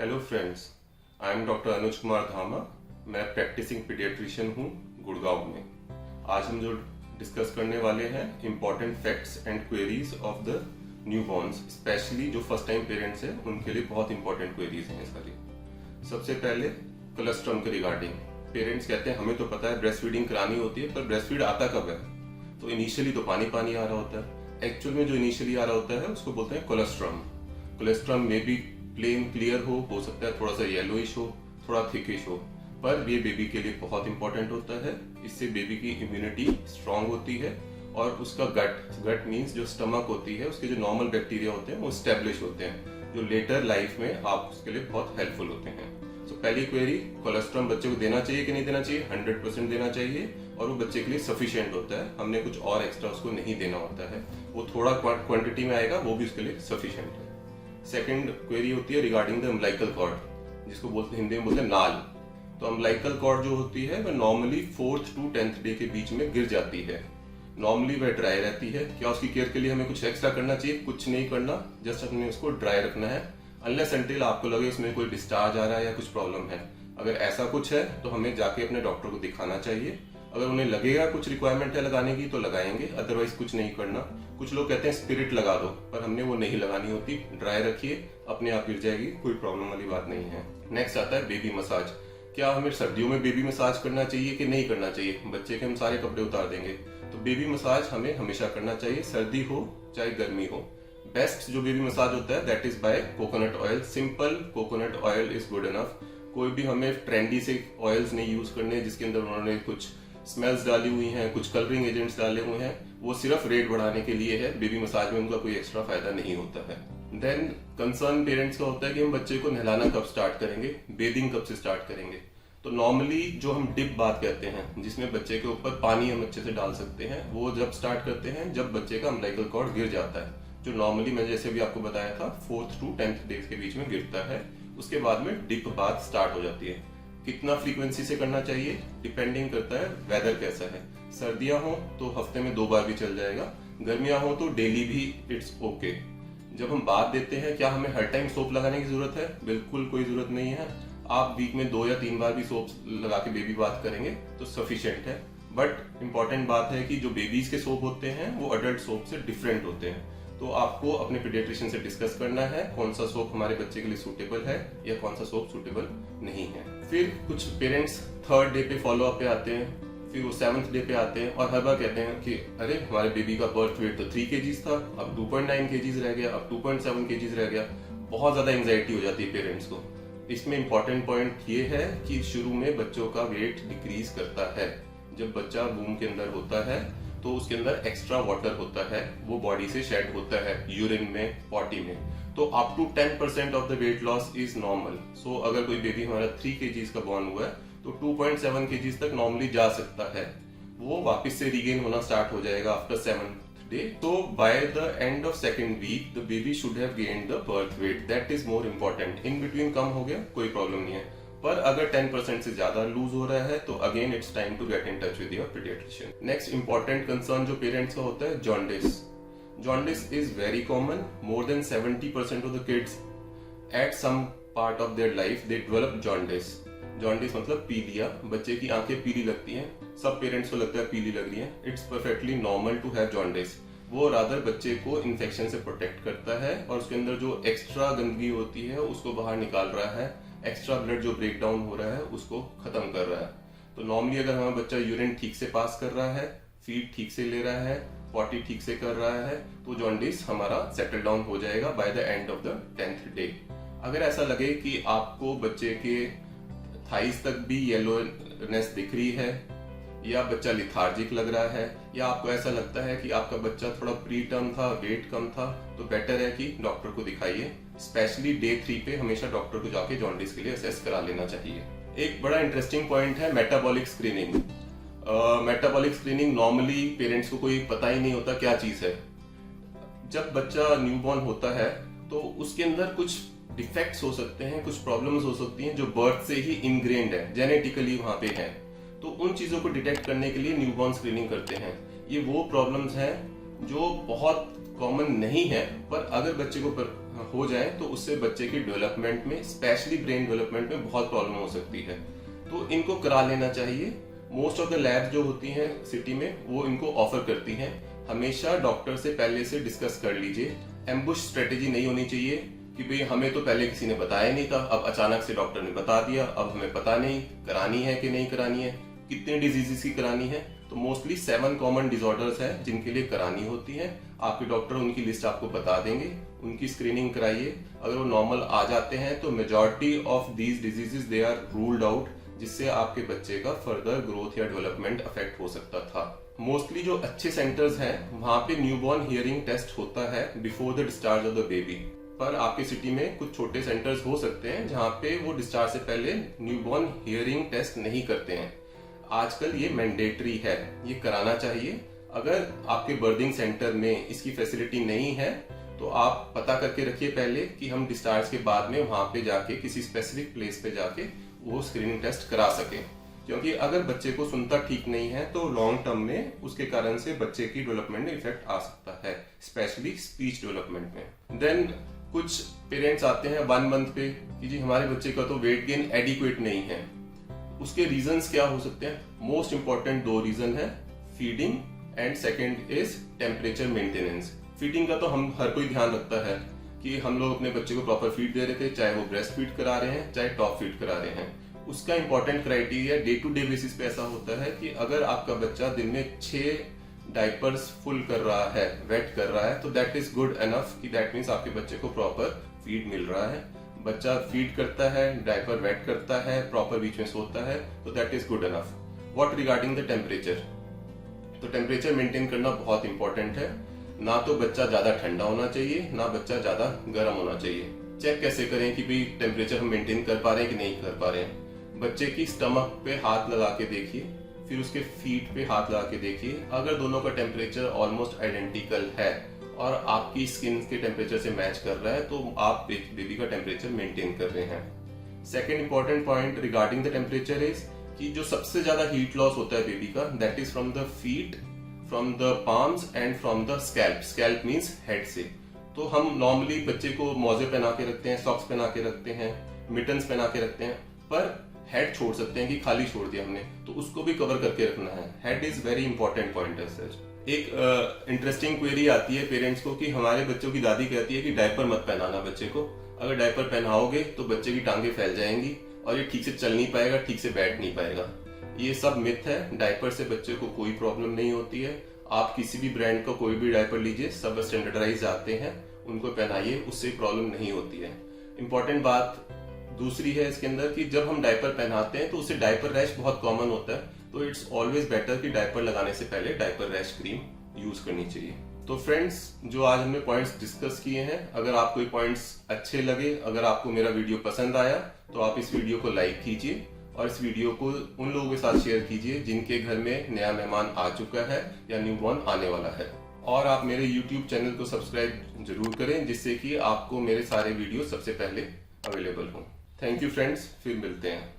Hello friends, I am doctor Anuj Kumar Dhama. मैं practising paediatrician हूँ गुड़गांव में। आज हम जो डिस्कस करने वाले हैं important facts and queries of the newborn's, specially जो फर्स्ट टाइम पेरेंट्स हैं उनके लिए बहुत इंपॉर्टेंट क्वेरीज हैं सारी। सबसे पहले कोलेस्ट्रॉल के रिगार्डिंग पेरेंट्स कहते हैं हमें तो पता है ब्रेस्ट फीडिंग करानी होती है, पर ब्रेस्ट फीड आता कब है? तो इनिशियली तो पानी पानी आ रहा होता है। एक्चुअल में जो इनिशियली आ रहा होता है उसको बोलते हैं कोलेस्ट्रॉल। कोलेस्ट्रॉल में भी प्लेन क्लियर हो सकता है थोड़ा सा येलोइश हो, थोड़ा थिकिश हो, पर ये बेबी के लिए बहुत इंपॉर्टेंट होता है। इससे बेबी की इम्यूनिटी स्ट्रांग होती है और उसका गट मींस जो स्टमक होती है उसके जो नॉर्मल बैक्टीरिया होते हैं वो स्टेब्लिश होते हैं, जो लेटर लाइफ में आप उसके लिए बहुत हेल्पफुल होते हैं। तो पहली क्वेरी, कोलेस्ट्रॉल बच्चे को देना चाहिए कि नहीं देना चाहिए? 100% देना चाहिए और वो बच्चे के लिए सफिशिएंट होता है। हमने कुछ और एक्स्ट्रा उसको नहीं देना होता है, वो थोड़ा क्वांटिटी में आएगा, वो भी उसके लिए सफिशिएंट है। सेकंड क्वेरी होती है रिगार्डिंग द अम्बिलिकल कॉर्ड, जिसको बोलते हैं हिंदी में बोलते हैं नाल। तो अम्बिलिकल कॉर्ड जो होती है वह normally 4th to 10th day के बीच में गिर जाती है। नॉर्मली वह ड्राई रहती है। क्या उसकी केयर के लिए हमें कुछ एक्स्ट्रा करना चाहिए? कुछ नहीं करना, जस्ट हमने उसको ड्राई रखना है अनलेस अनटिल आपको लगे इसमें कोई डिस्चार्ज आ रहा है या कुछ प्रॉब्लम है। अगर ऐसा कुछ है तो हमें जाके अपने डॉक्टर को दिखाना चाहिए। अगर उन्हें लगेगा कुछ रिक्वायरमेंट है लगाने की तो लगाएंगे, अदरवाइज कुछ नहीं करना। कुछ लोग कहते हैं स्पिरिट लगा दो, पर हमने वो नहीं लगानी होती। ड्राई रखिए, अपने आप गिर जाएगी, कोई प्रॉब्लम वाली बात नहीं है। नेक्स्ट आता है बेबी मसाज। क्या हमें सर्दियों में बेबी मसाज करना चाहिए कि नहीं करना चाहिए? बच्चे के हम सारे कपड़े उतार देंगे, तो बेबी मसाज हमें हमेशा करना चाहिए, सर्दी हो चाहे गर्मी हो। बेस्ट जो बेबी मसाज होता है that is by coconut oil. Simple coconut oil is good enough. कोई भी हमें ट्रेंडी से ऑयल्स नहीं यूज करने जिसके अंदर उन्होंने कुछ स्मेल्स डाली हुई हैं, कुछ कलरिंग एजेंट्स डाले हुए हैं। वो सिर्फ रेट बढ़ाने के लिए है, बेबी मसाज में उनका कोई एक्स्ट्रा फायदा नहीं होता है। देन कंसर्न पेरेंट्स का होता है कि हम बच्चे को नहलाना कब स्टार्ट करेंगे, बेदिंग कब से स्टार्ट करेंगे। तो नॉर्मली जो हम डिप बात कहते हैं, जिसमें बच्चे के ऊपर पानी हम अच्छे से डाल सकते हैं, वो जब स्टार्ट करते हैं जब बच्चे का अम्बिलिकल कॉर्ड गिर जाता है, जो नॉर्मली मैं जैसे भी आपको बताया था 4th to 10th डे के बीच में गिरता है। उसके बाद में डिप बात स्टार्ट हो जाती है। कितना फ्रीक्वेंसी से करना चाहिए डिपेंडिंग करता है वेदर कैसा है। सर्दियां हो तो हफ्ते में 2 बार भी चल जाएगा, गर्मियां हो तो डेली भी इट्स ओके। जब हम बात देते हैं क्या हमें हर टाइम सोप लगाने की जरूरत है? बिल्कुल कोई जरूरत नहीं है। आप वीक में 2 या 3 बार भी सोप लगा के बेबी बात करेंगे तो सफिशिएंट है। बट इंपॉर्टेंट बात है कि जो बेबीज के सोप होते हैं वो अडल्ट सोप से डिफरेंट होते हैं। तो आपको अपने पीडियाट्रिशियन से डिस्कस करना है कौन सा सोप हमारे बच्चे के लिए सूटेबल है या कौन सा सोप सूटेबल नहीं है। फिर कुछ पेरेंट्स 3rd डे पे फॉलो अप पे आते हैं, फिर वो 7th डे पे आते हैं और हर बार कहते हैं कि अरे हमारे बेबी का बर्थ वेट तो 3 kg था, अब 2.9 kg रह गया, अब 2.7 kg रह गया। बहुत ज्यादा एंजाइटी हो जाती है पेरेंट्स को। इसमें इंपॉर्टेंट पॉइंट ये है कि शुरू में बच्चों का वेट डिक्रीज करता है। जब बच्चा वूम के अंदर होता है तो उसके अंदर एक्स्ट्रा वाटर होता है, वो बॉडी से शेड होता है यूरिन में, पॉटी में। तो up to 10% off the weight loss is normal. So अगर कोई बेबी हमारा 3 kg का बॉर्न हुआ है तो 2.7 kg तक नॉर्मली जा सकता है। वो वापस से रीगेन होना स्टार्ट हो जाएगा आफ्टर 7th डे। तो by the end of 2nd week the baby should have gained the birth weight, that is more important. In between कम हो गया कोई प्रॉब्लम नहीं है, पर अगर 10% से ज्यादा लूज हो रहा है तो again it's time to get in touch with your paediatrician. Next important concern जो पेरेंट्स का होता है jaundice. Jaundice is very common. More than 70% of the kids at some part of their life they develop jaundice. Jaundice मतलब पीलिया, बच्चे की आंखें पीली लगती हैं। सब पेरेंट्स को लगता है पीली लग रही है, it's perfectly normal to have jaundice. वो रादर बच्चे को इन्फेक्शन से प्रोटेक्ट करता है और उसके अंदर जो एक्स्ट्रा गंदगी होती है उसको बाहर निकाल रहा है, एक्स्ट्रा ब्लड जो ब्रेक डाउन हो रहा है उसको खत्म कर रहा है। तो नॉर्मली अगर हमारा बच्चा यूरिन ठीक से पास कर रहा है, फीड ठीक से ले रहा है, पॉटी ठीक से कर रहा है, तो जॉन्डिस हमारा सेटल डाउन हो जाएगा bye the end of the 10th day. अगर ऐसा लगे कि आपको बच्चे के थाइस तक भी येलोनेस दिख रही है, या बच्चा लिथार्जिक लग रहा है, या आपको ऐसा लगता है कि आपका बच्चा थोड़ा प्री टर्म था, वेट कम था, तो बेटर है कि डॉक्टर को दिखाइए। स्पेशली डे 3 पे हमेशा डॉक्टर को जाके जॉन्डिस के लिए असेस करा लेना चाहिए। एक बड़ा इंटरेस्टिंग पॉइंट है metabolic screening. Metabolic screening normally parents को कोई पता ही नहीं होता क्या चीज है। जब बच्चा न्यूबॉर्न होता है तो उसके अंदर कुछ डिफेक्ट्स हो सकते हैं, कुछ प्रॉब्लम्स हो सकती हैं जो बर्थ से ही इनग्रेन्ड है, जेनेटिकली वहां पे है। तो उन चीजों को डिटेक्ट करने के लिए न्यूबॉर्न स्क्रीनिंग करते हैं। ये वो प्रॉब्लम्स हैं जो बहुत कॉमन नहीं है, पर अगर बच्चे को हो जाए तो उससे बच्चे की डेवलपमेंट में, स्पेशली ब्रेन डेवलपमेंट में बहुत प्रॉब्लम हो सकती है। तो इनको करा लेना चाहिए। मोस्ट ऑफ द लैब जो होती हैं सिटी में वो इनको ऑफर करती हैं। हमेशा डॉक्टर से पहले से डिस्कस कर लीजिए। एम्बुश स्ट्रेटेजी नहीं होनी चाहिए कि भाई हमें तो पहले किसी ने बताया नहीं था, अब अचानक से डॉक्टर ने बता दिया, अब हमें पता नहीं करानी है कि नहीं करानी है, कितने डिजीजेस की करानी है। तो मोस्टली 7 कॉमन डिसऑर्डर्स हैं जिनके लिए करानी होती है। आपके डॉक्टर उनकी लिस्ट आपको बता देंगे, उनकी स्क्रीनिंग कराइए। अगर वो नॉर्मल आ जाते हैं तो majority of these diseases they are ruled out, जिससे आपके बच्चे का फर्दर ग्रोथ या डेवलपमेंट अफेक्ट हो सकता था। मोस्टली जो अच्छे सेंटर्स हैं वहां पे न्यूबॉर्न हियरिंग टेस्ट होता है before the discharge of the baby. पर आपके सिटी में कुछ छोटे सेंटर्स हो सकते हैं जहां पे वो डिस्चार्ज से पहले न्यूबॉर्न हियरिंग टेस्ट नहीं करते हैं। आजकल ये मैंडेटरी है, ये कराना चाहिए। अगर आपके बर्थिंग सेंटर में इसकी फैसिलिटी नहीं है तो आप पता करके रखिए पहले कि हम डिस्चार्ज के बाद में वहां पे जाके किसी स्पेसिफिक प्लेस पे जाके वो स्क्रीनिंग टेस्ट करा सके। क्योंकि अगर बच्चे को सुनता ठीक नहीं है तो लॉन्ग टर्म में उसके कारण से बच्चे की डेवलपमेंट में इफेक्ट आ सकता है, स्पेशली स्पीच डेवलपमेंट में। देन कुछ पेरेंट्स आते हैं 1 मंथ पे कि जी हमारे बच्चे का तो वेट गेन एडिक्वेट नहीं है। उसके रीजंस क्या हो सकते हैं? मोस्ट इंपॉर्टेंट 2 रीजन है, feeding and second is temperature maintenance. Feeding का तो हम हर कोई ध्यान रखता है कि हम लोग अपने बच्चे को प्रॉपर फीड दे रहे थे, चाहे वो ब्रेस्ट फीड करा रहे हैं चाहे टॉप फीड करा रहे हैं। उसका important criteria day to day basis पे ऐसा होता है कि अगर आपका बच्चा दिन में 6 डायपर्स फुल कर रहा है, वेट कर रहा है, तो दैट इज गुड एनफ कि दैट मीन्स आपके बच्चे को प्रॉपर फीड मिल रहा है। बच्चा फीड करता है, डायपर वेट करता है, प्रॉपर बीच में सोता है, तो that is good enough. What regarding the temperature, तो टेम्परेचर मेंटेन करना बहुत इंपॉर्टेंट है। ना तो बच्चा ज्यादा ठंडा होना चाहिए, ना बच्चा ज्यादा गर्म होना चाहिए। चेक कैसे करें कि भाई टेम्परेचर हम मेंटेन कर पा रहे हैं कि नहीं कर पा रहे हैं? बच्चे की स्टमक पे हाथ लगा के देखिए, फिर उसके फीट पे हाथ लगा के देखिए। अगर दोनों का टेम्परेचर ऑलमोस्ट आइडेंटिकल है और आपकी स्किन के टेम्परेचर से मैच कर रहा है तो आप बेबी का टेम्परेचर मेंटेन कर रहे हैं। Second important point regarding the temperature is कि जो सबसे ज्यादा हीट लॉस होता है बेबी का, that is from the feet, from the palms and from the scalp. Scalp means head से। तो हम नॉर्मली बच्चे को मोजे पहना के रखते हैं, सॉक्स पहना के रखते हैं, मिटन्स पहना के रखते हैं, पर हेड छोड़ सकते हैं कि खाली छोड़ दिया हमने, तो उसको भी कवर करके रखना है। Head is very important point है सर। एक इंटरेस्टिंग क्वेरी आती है पेरेंट्स को कि हमारे बच्चों की दादी कहती है कि डायपर मत पहनाना बच्चे को, अगर डायपर पहनाओगे तो बच्चे की टांगे फैल जाएंगी और ये ठीक से चल नहीं पाएगा, ठीक से बैठ नहीं पाएगा। ये सब मिथ है। डायपर से बच्चे को कोई प्रॉब्लम नहीं होती है। आप किसी भी ब्रांड का कोई भी डायपर लीजिए, सब स्टैंडर्डाइज आते हैं, उनको पहनाइए, उससे प्रॉब्लम नहीं होती है। इंपॉर्टेंट बात दूसरी है इसके अंदर कि जब हम डायपर पहनाते हैं तो उससे डायपर रैश बहुत कॉमन होता है, तो इट्स ऑलवेज बेटर कि डायपर लगाने से पहले डायपर रैश क्रीम यूज करनी चाहिए। तो फ्रेंड्स, जो आज हमने पॉइंट्स डिस्कस किए हैं, अगर आपको ये पॉइंट्स अच्छे लगे, अगर आपको मेरा वीडियो पसंद आया तो आप इस वीडियो को लाइक कीजिए और इस वीडियो को उन लोगों के साथ शेयर कीजिए जिनके घर में नया मेहमान आ चुका है या न्यूबॉर्न आने वाला है। और आप मेरे YouTube चैनल को सब्सक्राइब जरूर करें जिससे कि आपको मेरे सारे वीडियो सबसे पहले अवेलेबल हों। थैंक यू फ्रेंड्स, फिर मिलते हैं।